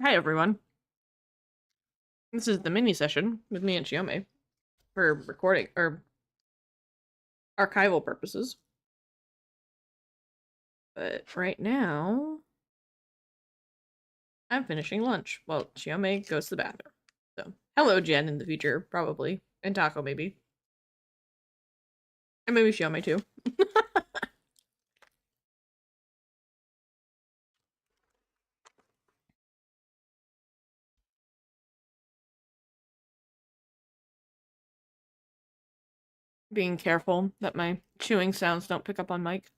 Hi everyone. This is the mini session with me and Chiome for recording or archival purposes. But right now, I'm finishing lunch while Chiome goes to the bathroom. So, hello Jen in the future, probably. And Taco maybe. And maybe Chiome too. Being careful that my chewing sounds don't pick up on mic.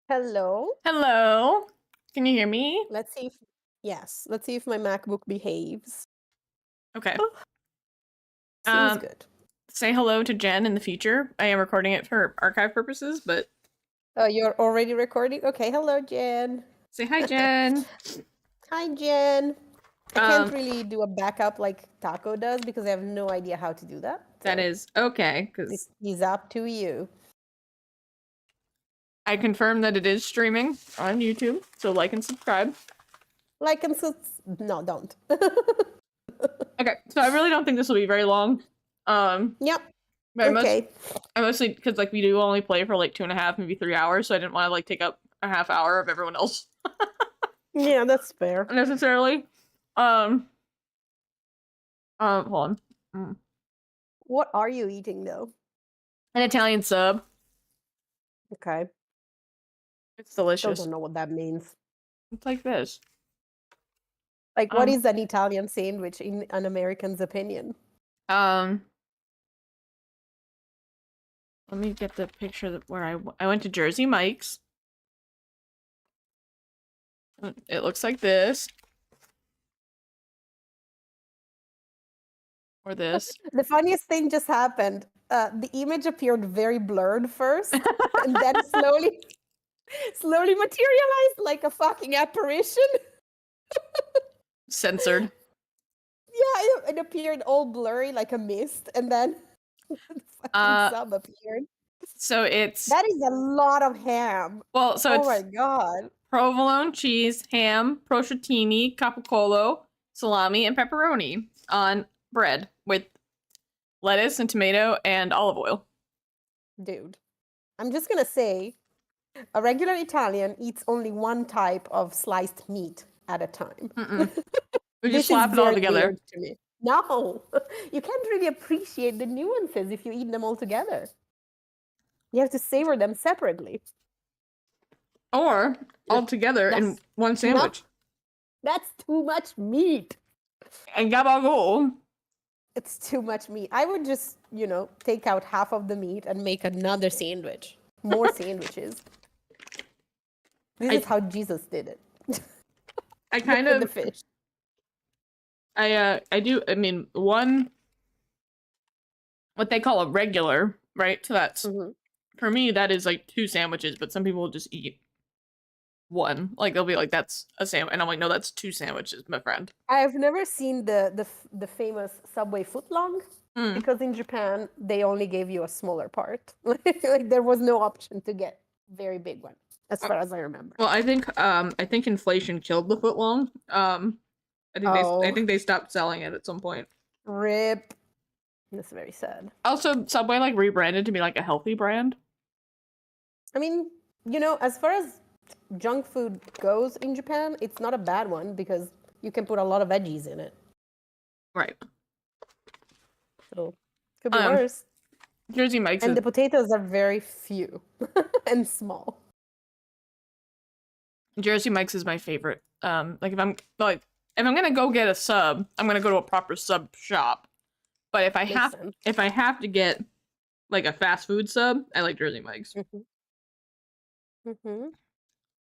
Hello. Hello. Can you hear me? Let's see if my MacBook behaves. Okay. Seems good. Say hello to Jen in the future. I am recording it for archive purposes, but Oh, you're already recording? Okay, hello, Jen. say hi, Jen. Hi, Jen. I can't Um, really do a backup like Taco does because I have no idea how to do that. That So is okay, because it's up to you. I confirm that it is streaming on YouTube, so like and subscribe. Like and no, don't. Okay, so I really don't think this will be very long. Yep. But Okay. I mostly because like we do only play for like 2.5, maybe 3 hours, so I didn't want to like take up a half hour of everyone else Yeah, that's fair. necessarily. Um, hold on. What are you eating though? An Italian sub. Okay. It's Still delicious. don't know what that means. It's like this. Like, what Um, is an Italian sandwich in an American's opinion? um, Let me get the picture that where I went to Jersey Mike's. It looks like this. Or this. The funniest thing just happened. The image appeared very blurred first, and then slowly materialized like a fucking apparition. Censored. Yeah, it appeared all blurry like a mist, and then the fucking sub appeared. So it's That is a lot of ham. well, so Oh my it's god. provolone cheese, ham, prosciutto, capicolo, salami, and pepperoni on bread with lettuce and tomato and olive oil. Dude. I'm just gonna say, a regular Italian eats only one type of sliced meat at a time. We just This is slap it all very together. weird to me. No, you can't really appreciate the nuances if you eat them all together. You have to savor them separately. Or all together in That's one no, sandwich. that's too much meat. And gabagool. It's too much meat. I would just, take out half of the meat and make another sandwich. More sandwiches. This is how Jesus did it. I kind With the of fish. I do I mean one what they call a regular, right? So that's Mhm. for me, that is like 2 sandwiches, but some people will just eat one. Like they'll be like, "That's a sandwich," and I'm like, "No, that's 2 sandwiches, my friend." I've never seen the famous Subway footlong Mm. because in Japan they only gave you a smaller part. Like there was no option to get very big one, as far as I remember. Well, I think inflation killed the footlong. I Oh, think they stopped selling it at some point. rip. That's very sad. Also, Subway like rebranded to be like a healthy brand. I mean, as far as junk food goes in Japan, it's not a bad one because you can put a lot of veggies in it. Right. So could be Um, worse. Jersey Mike's And is the potatoes are very few and small. Jersey Mike's is my favorite. Like if I'm gonna go get a sub, I'm gonna go to a proper sub shop. But Makes sense. if I have to get like a fast food sub, I like Jersey Mike's. Mm-hmm.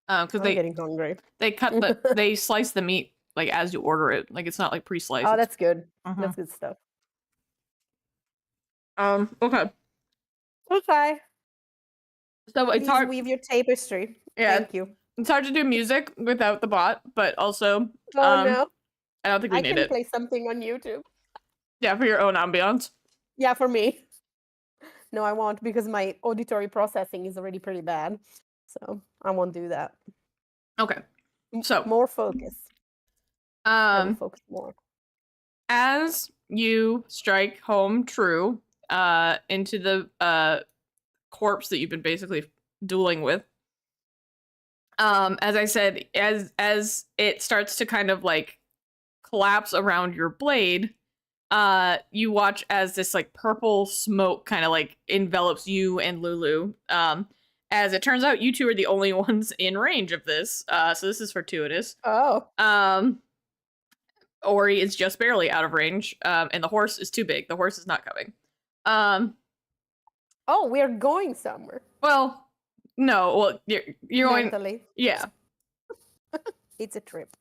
Because I'm getting hungry. they slice the meat like as you order it. Like it's not like pre-sliced. Oh, that's good. Mhm. That's good stuff. Okay. Okay. So it's Please hard. weave your tapestry. Yeah, Thank you. it's hard to do music without the bot, but also Oh no. I don't think we I need can it. play something on YouTube. Yeah, for your own ambiance. Yeah, for me. No, I won't because my auditory processing is already pretty bad. So I won't do that. Okay. So More focus. I will um focus more. as you strike home true into the corpse that you've been basically dueling with, as I said, as it starts to kind of like collapse around your blade, you watch as this like purple smoke kind of like envelops you and Lulu. As it turns out, you two are the only ones in range of this. So this is fortuitous. Oh. Ori is just barely out of range, and the horse is too big. The horse is not coming. Oh, we are going somewhere. Well, no. Well, you're going. Mentally. Yeah. It's a trip.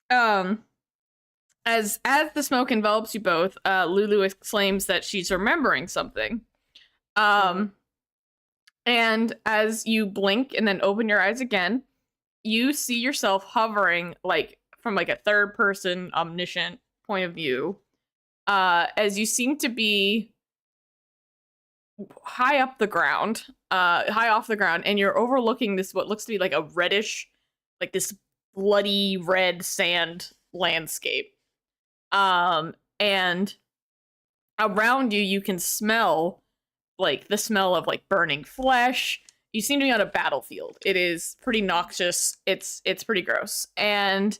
As the smoke envelops you both, Lulu exclaims that she's remembering something. And as you blink and then open your eyes again, you see yourself hovering like from like a third person omniscient point of view, as you seem to be high off the ground, and you're overlooking this what looks to be like a reddish, like this bloody red sand landscape. And around you, you can smell like the smell of like burning flesh. You seem to be on a battlefield. It is pretty noxious. It's pretty gross. And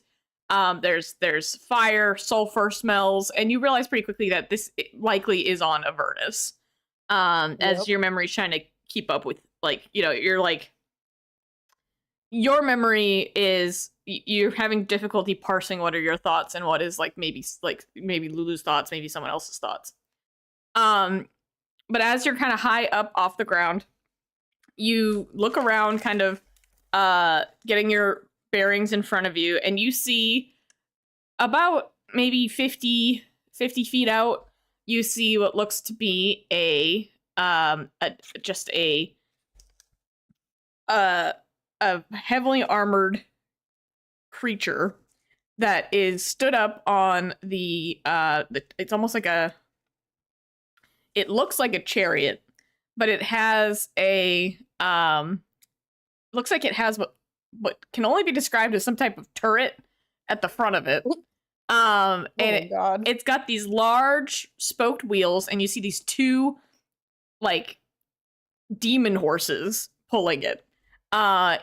there's fire, sulfur smells, and you realize pretty quickly that this likely is on Avernus. As your memory's trying to keep up with like, you're like your memory is you're having difficulty parsing what are your thoughts and what is like maybe Lulu's thoughts, maybe someone else's thoughts. But as you're kind of high up off the ground, you look around kind of getting your bearings in front of you, and you see about maybe 50 feet out, you see what looks to be a heavily armored creature that is stood up on the it's almost like it looks like a chariot, but it has a looks like it has what can only be described as some type of turret at the front of it. And it's got these large spoked wheels, and you see these two like demon horses pulling it.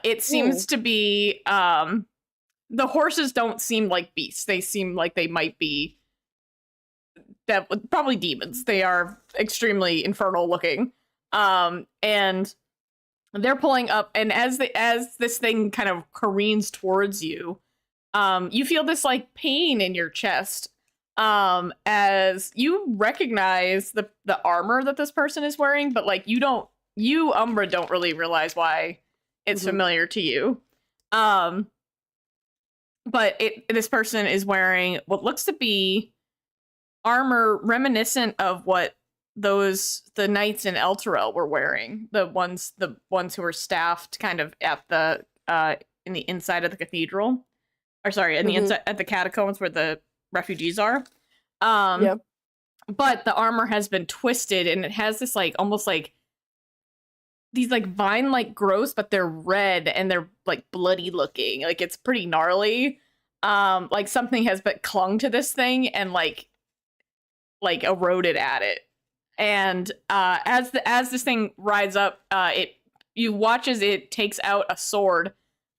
It seems to be the horses don't seem like beasts. They seem like they might be probably demons. They are extremely infernal looking. And they're pulling up, and as this thing kind of careens towards you, you feel this like pain in your chest. As you recognize the armor that this person is wearing, but like you Umbra don't really realize why it's familiar to you. But this person is wearing what looks to be armor reminiscent of what the knights in Elturel were wearing, the ones who were staffed kind of at the in the inside of the cathedral, or sorry, in the inside at the catacombs where the refugees are. Yep. But the armor has been twisted, and it has this like almost like these like vine-like growths, but they're red and they're like bloody looking. Like it's pretty gnarly. Like something has been clung to this thing and like eroded at it. And as this thing rides up, you watch as it takes out a sword,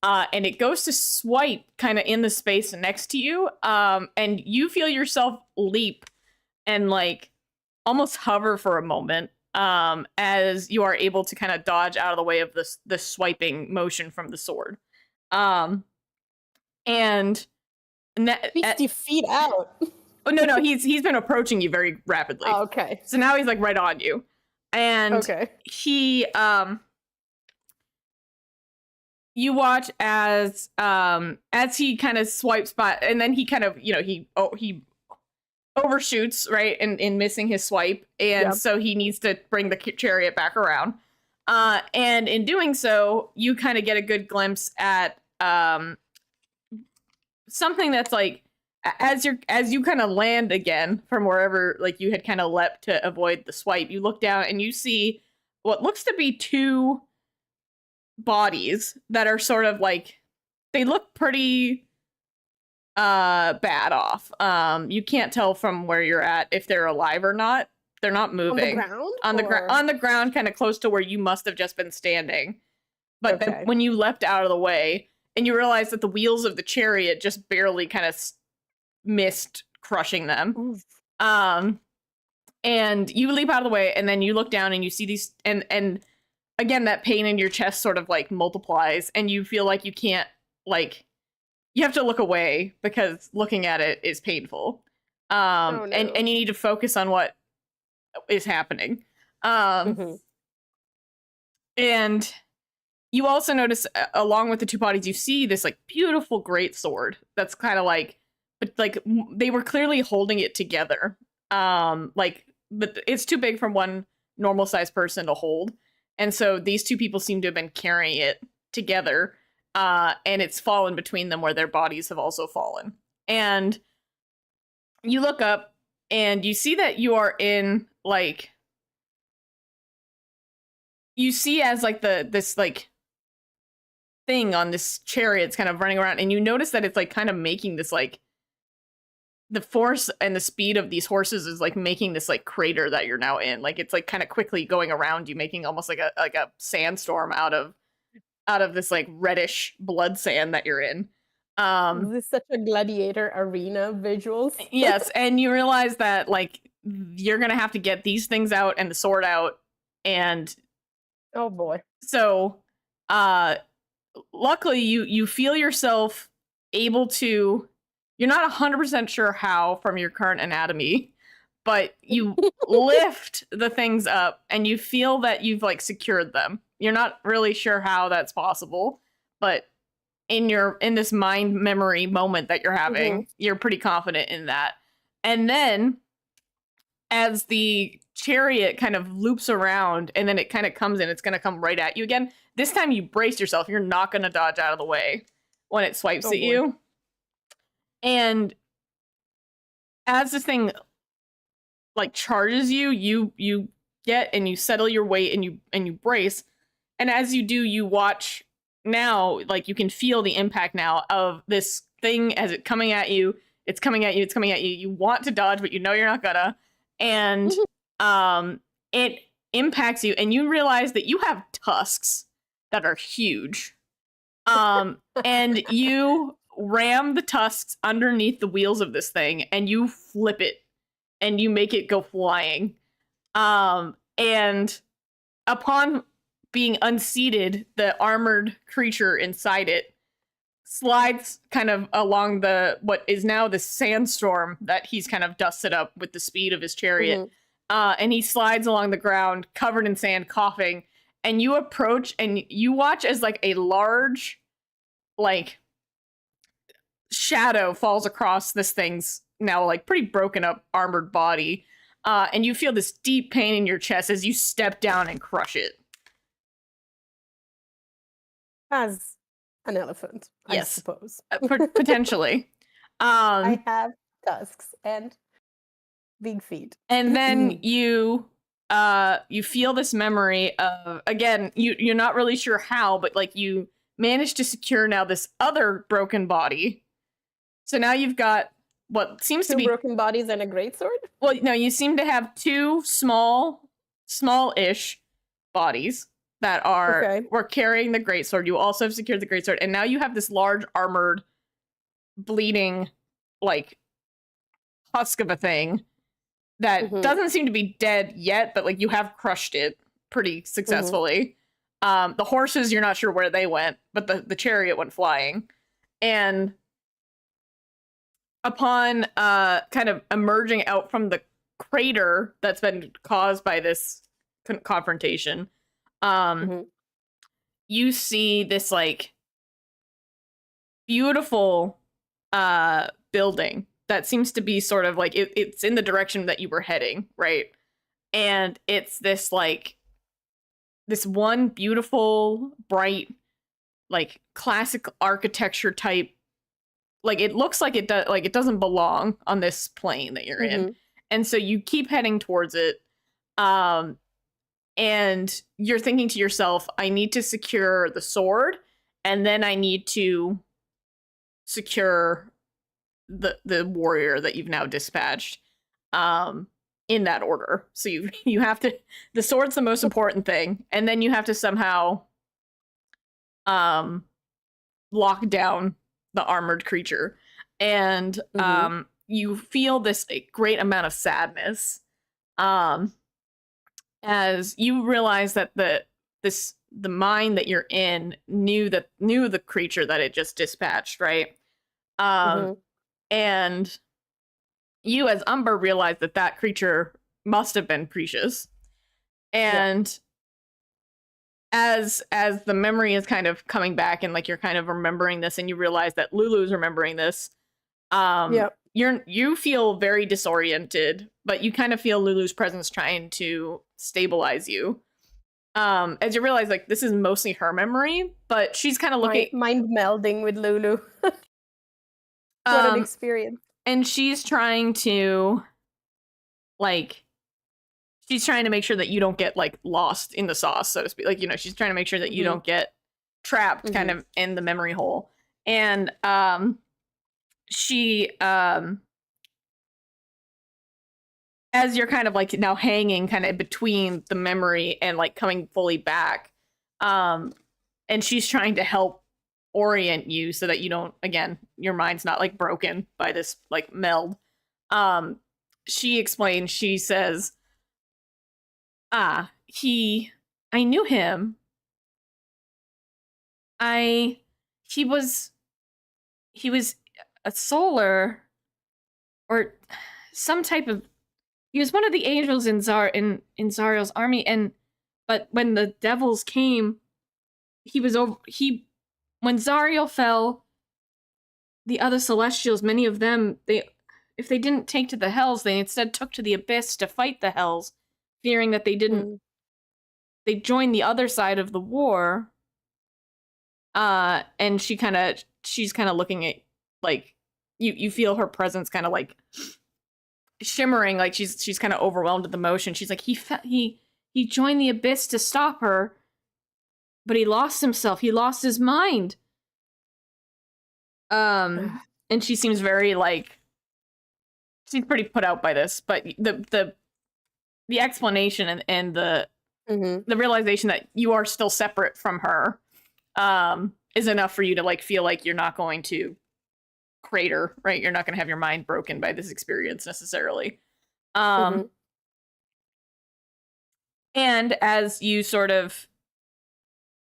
and it goes to swipe kind of in the space next to you, and you feel yourself leap and like almost hover for a moment, as you are able to kind of dodge out of the way of this swiping motion from the sword. And 50 feet out. Oh no, he's been approaching you very rapidly. Oh, okay. So now he's like right on you. And he you watch as he kind of swipes by, and then he kind of, he overshoots, right, in missing his swipe, and so he needs to bring the chariot back around. And in doing so, you kind of get a good glimpse at something that's like, as you kind of land again from wherever like you had kind of leapt to avoid the swipe, you look down and you see what looks to be two bodies that are sort of like, they look pretty bad off. You can't tell from where you're at if they're alive or not. They're not moving. On the ground? On the ground, kind of close to where you must have just been standing. But then when you leapt out of the way and you realize that the wheels of the chariot just barely kind of missed crushing them. And you leap out of the way, and then you look down and you see these, and again, that pain in your chest sort of like multiplies, and you feel like you can't, like, you have to look away because looking at it is painful. And you need to focus on what is happening. And you also notice, along with the two bodies, you see this like beautiful great sword that's kind of like, but like they were clearly holding it together. Like, but it's too big for one normal sized person to hold, and so these two people seem to have been carrying it together, and it's fallen between them where their bodies have also fallen. And you look up and you see that you are in like, you see as like this like thing on this chariot's kind of running around, and you notice that it's like kind of making this like, the force and the speed of these horses is like making this like crater that you're now in. Like it's like kind of quickly going around you, making almost like a sandstorm out of this like reddish blood sand that you're in. This is such a gladiator arena visuals. Yes, and you realize that like you're gonna have to get these things out and the sword out, and oh boy. So luckily you feel yourself able to, you're not 100% sure how from your current anatomy, but you lift the things up and you feel that you've like secured them. You're not really sure how that's possible, but in this mind memory moment that you're having, you're pretty confident in that. And then as the chariot kind of loops around and then it kind of comes in, it's going to come right at you again. This time you brace yourself. You're not going to dodge out of the way when it swipes at you. And as this thing like charges you, you get and you settle your weight and you brace. And as you do, you watch now, like you can feel the impact now of this thing as it coming at you. It's coming at you. It's coming at you. You want to dodge, but you know you're not gonna. And it impacts you, and you realize that you have tusks that are huge. And you ram the tusks underneath the wheels of this thing, and you flip it, and you make it go flying. And upon being unseated, the armored creature inside it slides kind of along what is now the sandstorm that he's kind of dusted up with the speed of his chariot. And he slides along the ground covered in sand, coughing, and you approach and you watch as like a large like shadow falls across this thing's now like pretty broken up armored body. and you feel this deep pain in your chest as you step down and crush it. As an elephant, I Yes. suppose. Potentially. I have tusks and big feet. And then you feel this memory of, again, you're not really sure how, but like you managed to secure now this other broken body. So now you've got what seems to be broken bodies and a greatsword? Well, no, you seem to have two small-ish bodies that were carrying the greatsword. You also have secured the greatsword, and now you have this large armored, bleeding, like, husk of a thing that doesn't seem to be dead yet, but like you have crushed it pretty successfully. The horses, you're not sure where they went, but the chariot went flying. And upon kind of emerging out from the crater that's been caused by this confrontation, you see this like beautiful building that seems to be sort of like it's in the direction that you were heading, right? And it's this like this one beautiful, bright, like classic architecture type. Like it looks like it doesn't belong on this plane that you're in. And so you keep heading towards it. And you're thinking to yourself, I need to secure the sword, and then I need to secure the warrior that you've now dispatched. In that order. So you have to, the sword's the most important thing, and then you have to somehow lock down the armored creature. And you feel this great amount of sadness as you realize that the mine that you're in knew the creature that it just dispatched, right? And you as Umber realize that creature must have been Precious. And as the memory is kind of coming back and like you're kind of remembering this, and you realize that Lulu's remembering this, you feel very disoriented, but you kind of feel Lulu's presence trying to stabilize you. As you realize, like, this is mostly her memory, but she's kind of looking... Mind melding with Lulu. What an experience. And she's trying to, like, she's trying to make sure that you don't get, like, lost in the sauce, so to speak. Like, you know, she's trying to make sure that you don't get trapped kind of in the memory hole. And she, as you're kind of, like, now hanging kind of between the memory and, like, coming fully back, and she's trying to help orient you so that you don't, again, your mind's not like broken by this like meld. She explains, she says, I knew him. He was a solar or some type of, he was one of the angels in Zariel's army, but when the devils came, when Zariel fell, the other Celestials, many of them, if they didn't take to the Hells, they instead took to the Abyss to fight the Hells, fearing that they joined the other side of the war. And she's kind of looking at, like, you feel her presence kind of like shimmering, like she's kind of overwhelmed with emotion. She's like, he joined the Abyss to stop her, but he lost himself. He lost his mind. And she seems very, like, she's pretty put out by this, but the explanation and the realization that you are still separate from her is enough for you to, like, feel like you're not going to crater, right? You're not going to have your mind broken by this experience necessarily. And as you sort of,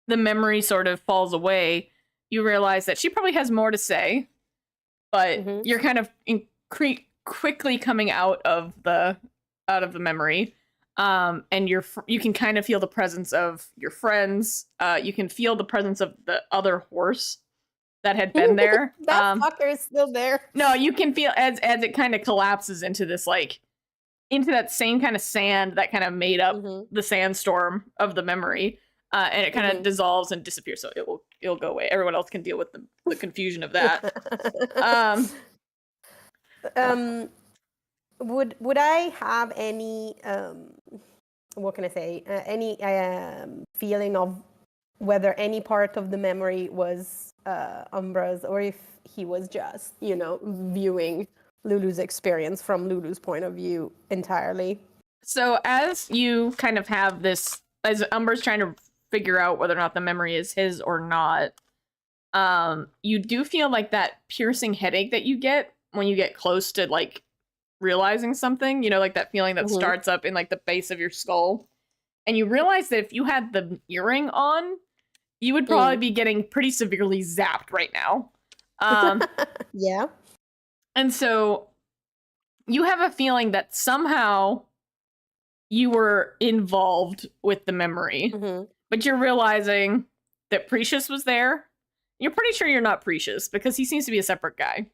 the memory sort of falls away, you realize that she probably has more to say, but you're kind of quickly coming out of the memory. And you can kind of feel the presence of your friends. You can feel the presence of the other horse that had been there. That fucker is still there. No, you can feel as it kind of collapses into this, like, into that same kind of sand that kind of made up Mhm. the sandstorm of the memory, and it kind of Mhm. dissolves and disappears. So it'll go away. Everyone else can deal with the confusion of that. Um, um, would I have any what can I say? Any feeling of whether any part of the memory was Umbra's, or if he was just, viewing Lulu's experience from Lulu's point of view entirely. so as you kind of have this, as Umber's trying to figure out whether or not the memory is his or not, you do feel like that piercing headache that you get when you get close to like realizing something, like that feeling that Mhm. starts up in like the base of your skull. And you realize that if you had the earring on, you would probably Mm. be getting pretty severely zapped right now. Um, Yeah. and so you have a feeling that somehow you were involved with the memory, Hmm. but you're realizing that Precious was there. You're pretty sure you're not Precious because he seems to be a separate guy.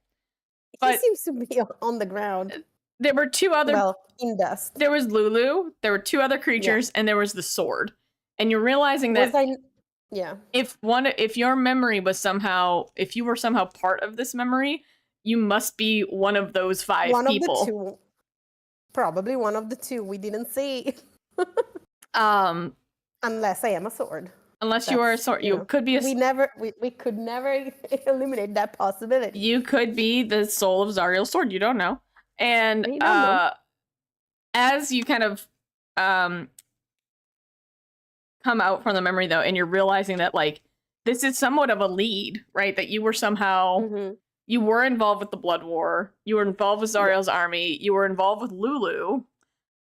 He But seems to be on the ground. there were two other. Well, in dust. There was Lulu. There were two other Yeah. creatures, and there was the sword. And you're realizing Was that I? Yeah. if your memory was somehow, if you were somehow part of this memory, you must be one of those five One of the people. two. Probably one of the two. We didn't see. Um, Unless I am a sword. unless you are a That's, sword, you could be a. We could never eliminate that possibility. You could be the soul of Zariel's sword. You don't know. And You don't know. as you kind of come out from the memory though, and you're realizing that like this is somewhat of a lead, right? That you were somehow Mhm. you were involved with the Blood War, you were involved with Zariel's army, you were involved with Lulu,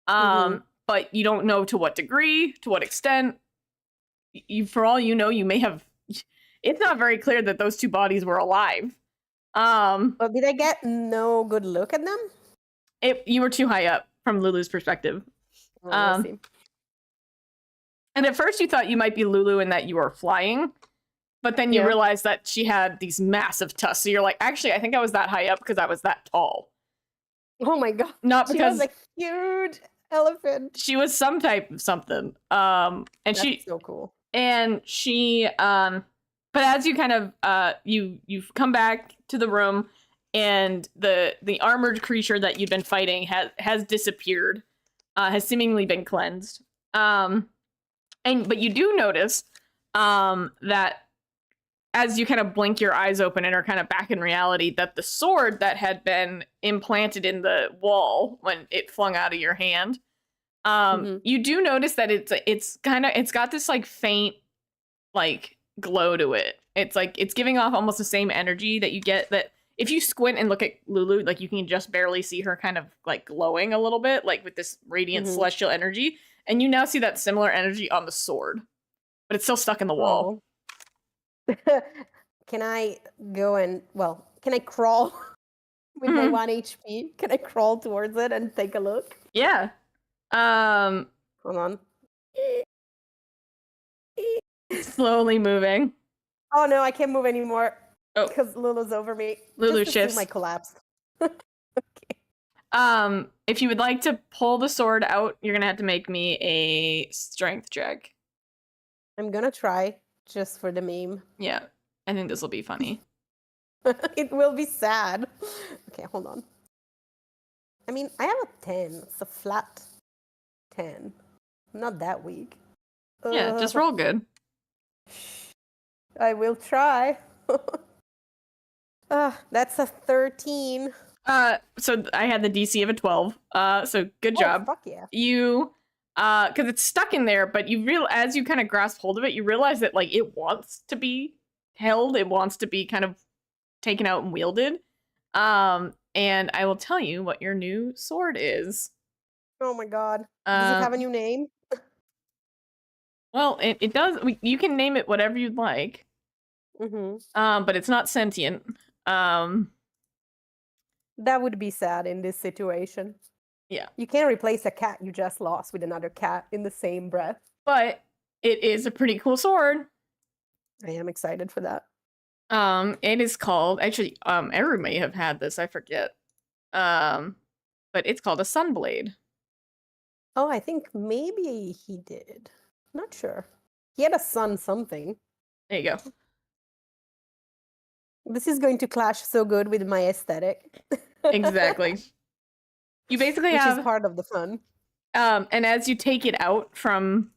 Mhm. but you don't know to what degree, to what extent. You, for all you know, you may have. It's not very clear that those two bodies were alive. But did I get no good look at them? You were too high up from Lulu's perspective. Oh, we'll see. And at first you thought you might be Lulu and that you were flying, but then you Yeah. realized that she had these massive tusks. So you're like, actually, I think I was that high up because I was that tall. Oh my god. Not She was because a huge elephant. she was some type of something. And That's so cool. but as you kind of you've come back to the room, and the armored creature that you've been fighting has disappeared, has seemingly been cleansed. But you do notice that as you kind of blink your eyes open and are kind of back in reality, that the sword that had been implanted in the wall when it flung out of your hand, you do notice that it's got this like faint like glow to it. It's like it's giving off almost the same energy that you get that if you squint and look at Lulu, like you can just barely see her kind of like glowing a little bit, like with this radiant celestial energy. And you now see that similar energy on the sword, but it's still stuck in the wall. Oh. Can I go and, can I crawl with my 1 HP? Can I crawl towards it and take a look? Yeah. Hold on. Slowly moving. Oh no, I can't move anymore. Oh. Because Lulu's over me. Lulu Just shifts. assume I collapsed. If you would like to pull the sword out, you're gonna have to make me a strength check. I'm gonna try, just for the meme. Yeah, I think this will be funny. It will be sad. Okay, hold on. I mean, I have a 10. It's a flat 10. I'm not that weak. Yeah, just roll good. I will try. That's a 13. So I had the DC of a 12. So good job. Fuck yeah. You, because it's stuck in there, but as you kind of grasp hold of it, you realize that like it wants to be held. It wants to be kind of taken out and wielded. And I will tell you what your new sword is. Oh my god. Does it have a new name? Well, it does. You can name it whatever you'd like. But it's not sentient. That would be sad in this situation. Yeah. You can't replace a cat you just lost with another cat in the same breath. But it is a pretty cool sword. I am excited for that. It is called, actually, Eru may have had this, I forget. But it's called a Sunblade. Oh, I think maybe he did. Not sure. He had a son something. There you go. This is going to clash so good with my aesthetic. Exactly. You basically Which is have, part of the fun. and as you take it out from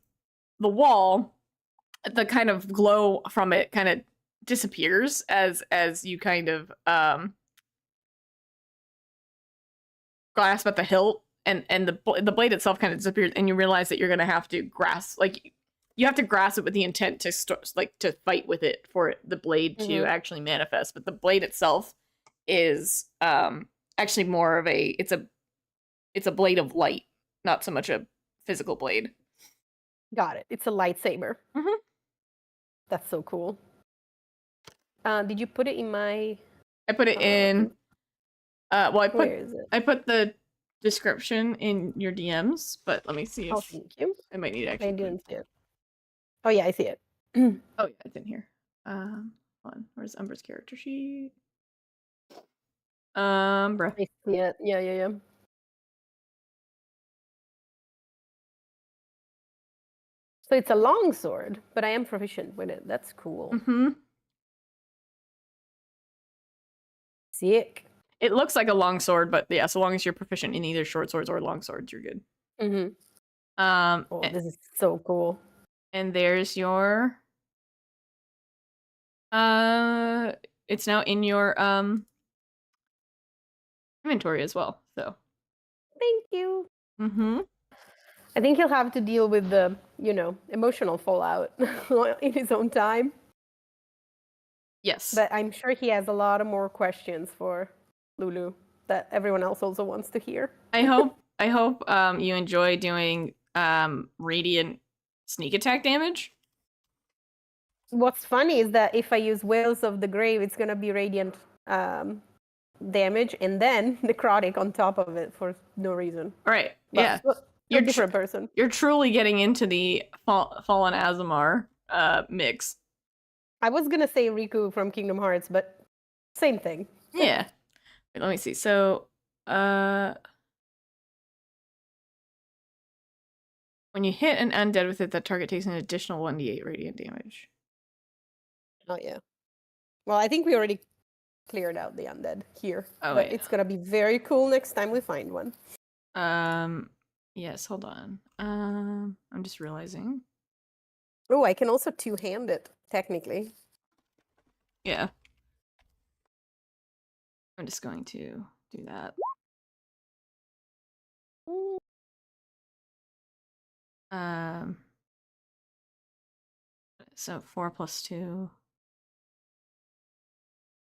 the wall, the kind of glow from it kind of disappears as you kind of grasp at the hilt, and the blade itself kind of disappears, and you realize that you're gonna have to grasp, like, you have to grasp it with the intent to to fight with it for the blade to actually manifest. But the blade itself is actually more of a it's a blade of light, not so much a physical blade. Got it. It's a lightsaber. Mm-hmm. That's so cool. Did you put it in my? I put it in. Well, Where is it? I put the description in your DMs, but let me see if Thank you. I might need to I actually. didn't see it. Oh yeah, I see it. Oh yeah, it's in here. Hold on. Where's Umbra's character sheet? Umbra. I see it. Yeah. So it's a long sword, but I am proficient with it. That's cool. Mm-hmm. Sick. It looks like a long sword, but yeah, so long as you're proficient in either short swords or long swords, you're good. Mm-hmm. Oh, this is so cool. And there's your it's now in your inventory as well. So thank you. Mm-hmm. I think he'll have to deal with the, emotional fallout in his own time. Yes. But I'm sure he has a lot of more questions for Lulu that everyone else also wants to hear. I hope you enjoy doing radiant sneak attack damage. What's funny is that if I use Whales of the Grave, it's gonna be radiant damage and then necrotic on top of it for no reason. Right. But, yeah. You're a different person. You're truly getting into the Fallen Azamar mix. I was gonna say Riku from Kingdom Hearts, but same thing. Yeah. Wait, let me see. So, when you hit an undead with it, that target takes an additional 1d8 radiant damage. Oh yeah. Well, I think we already cleared out the undead here. Oh, but yeah. It's gonna be very cool next time we find one. Yes, hold on. I'm just realizing. Oh, I can also two-hand it, technically. Yeah. I'm just going to do that. So 4 plus 2.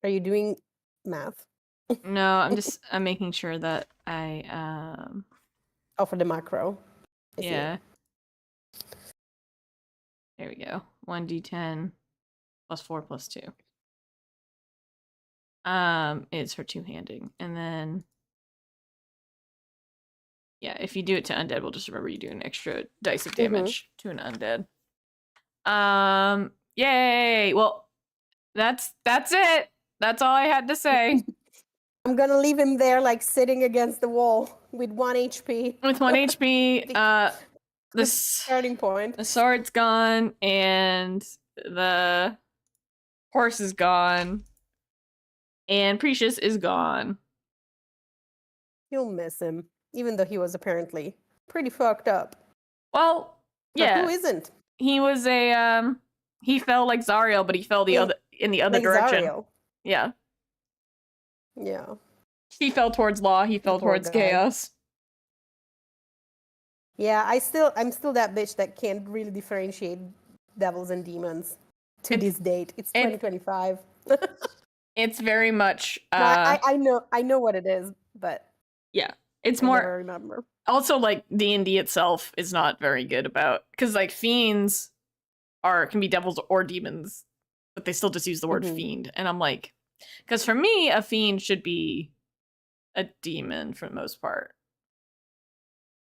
Are you doing math? No, I'm making sure that I Oh, for the macro. yeah. There we go. 1d10 plus 4 plus 2. Is for two-handing. And then yeah, if you do it to undead, we'll just remember you do an extra dice of damage to an undead. Yay! Well, that's it. That's all I had to say. I'm gonna leave him there, like sitting against the wall with 1 HP. With 1 HP, the starting point. The sword's gone, and the horse is gone, and Precious is gone. You'll miss him, even though he was apparently pretty fucked up. Well, yeah. But who isn't? He was a he fell like Zariel, but he fell in the other direction. Zariel. Yeah. Yeah. He fell towards law, he fell towards chaos. Yeah, I'm still that bitch that can't really differentiate devils and demons to this date. It's 2025. It's very much I know what it is, but yeah, it's more. Never remember. Also, like D&D itself is not very good about, because like fiends can be devils or demons, but they still just use the word fiend, and I'm like, because for me, a fiend should be a demon for the most part.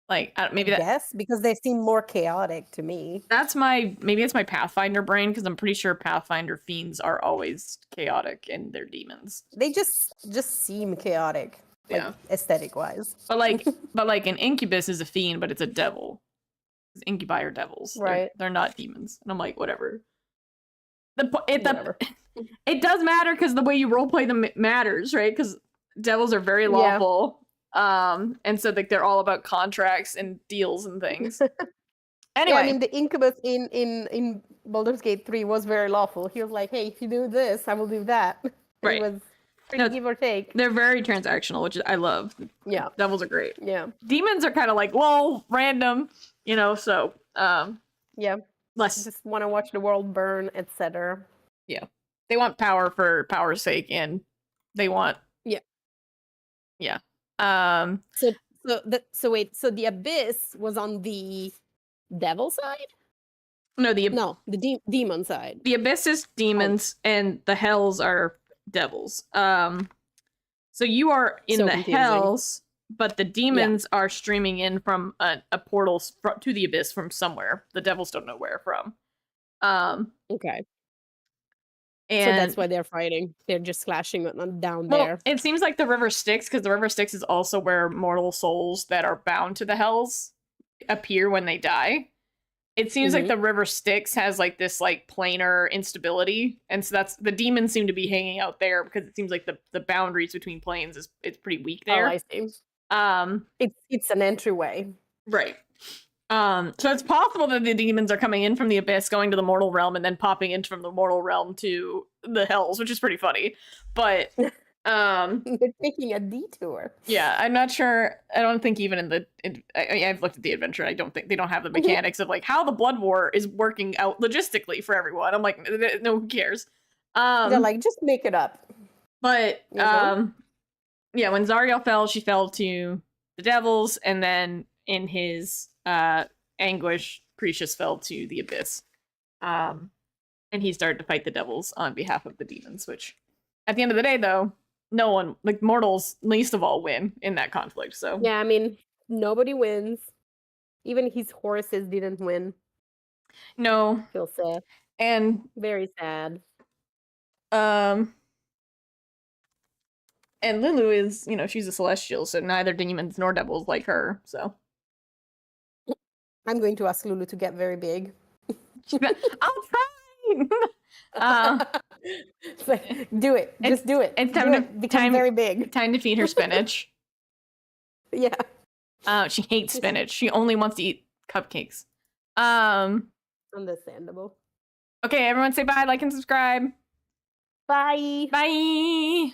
Like maybe yes, because they seem more chaotic to me. Maybe it's my Pathfinder brain, because I'm pretty sure Pathfinder fiends are always chaotic and they're demons. They just seem chaotic. like Yeah. aesthetic wise. But like an incubus is a fiend, but it's a devil. Incubi are devils. Right. They're not demons. And I'm like, whatever. Whatever. It does matter because the way you roleplay them matters, right? Because devils are very Yeah. lawful. And so like they're all about contracts and deals and things. Anyway, Yeah, I mean the incubus in Baldur's Gate 3 was very lawful. He was like, "Hey, if you do this, I will do that." And Right. It was No, give or take. they're very transactional, which I love. Yeah. Devils are great. Yeah. Demons are kind of like, well, random, so Yeah. less. Just want to watch the world burn, etc. Yeah. They want power for power's sake, and they want. Yeah. Yeah. So wait, so the abyss was on the devil side? No, the demon side. the abyss is demons, and the hells are devils. So you are in So the confusing. hells, but the demons are streaming in from a portal to the abyss from somewhere. The devils don't know where from. Okay. And So that's why they're fighting. They're just clashing down well, there. it seems like the river Styx, because the river Styx is also where mortal souls that are bound to the hells appear when they die. It seems like the river Styx has like this like planar instability, and so that's the demons seem to be hanging out there because it seems like the boundaries between planes is it's pretty weak there. Oh, I see. It's an entryway. Right. So it's possible that the demons are coming in from the abyss, going to the mortal realm, and then popping in from the mortal realm to the hells, which is pretty funny. But They're taking a detour. yeah, I'm not sure. I don't think even I've looked at the adventure. I don't think they don't have the mechanics of like how the blood war is working out logistically for everyone. I'm like, no, who cares? They're like, just make it up. But yeah, when Zariel fell, she fell to the devils, and then in his anguish, Cretius fell to the abyss. And he started to fight the devils on behalf of the demons, which at the end of the day, though, no one, like mortals, least of all, win in that conflict. So Yeah, I mean, nobody wins. Even his horses didn't win. no, Feel sad. and Very sad. and Lulu is, she's a celestial, so neither demons nor devils like her. So I'm going to ask Lulu to get very big. I'll try. It's like, do it. Just do it. It's time to become very big. Time to feed her spinach. Yeah. She hates spinach. She only wants to eat cupcakes. Understandable. Okay, everyone say bye, like, and subscribe. Bye. Bye.